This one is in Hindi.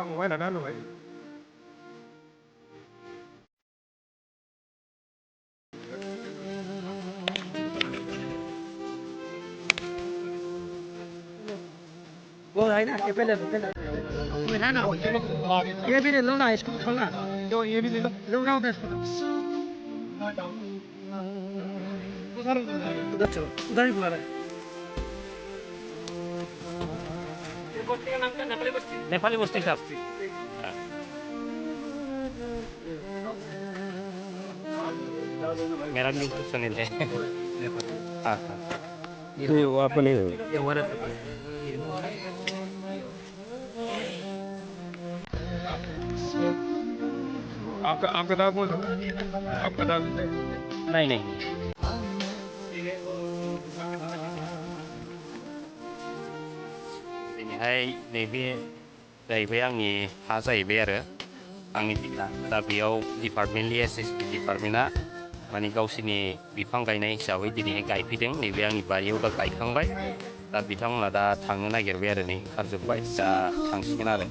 ngoài là nó rồi. Vô đấy nè, bên này. Người khác nào? Cái bên này lâu này không à? Rồi em đi Lâu lâu đây. Udah bulan. Nepali बस्ती साहब मेरा भी सुनील है हाँ हाँ ये वो अपने ये वो आपका नाम बोलो आपका नाम नहीं दिनैहाय नैबे जाहैबाय आंनि हा जाहैबाय आरो आंनि दिना दा बेयाव डिपार्टमेन्टनि एसएसपि डिपार्टमेन्टआ माने गावसोरनि बिफां गायनाय हिसाबै दिनैहाय गायफैदों नैबे आंनि बारियाव दा गायखांबाय दा बिथांमोना दा थांनो नागिरबाय आरो नै ओंखारजोब्बाय दा थांसिगोन आरो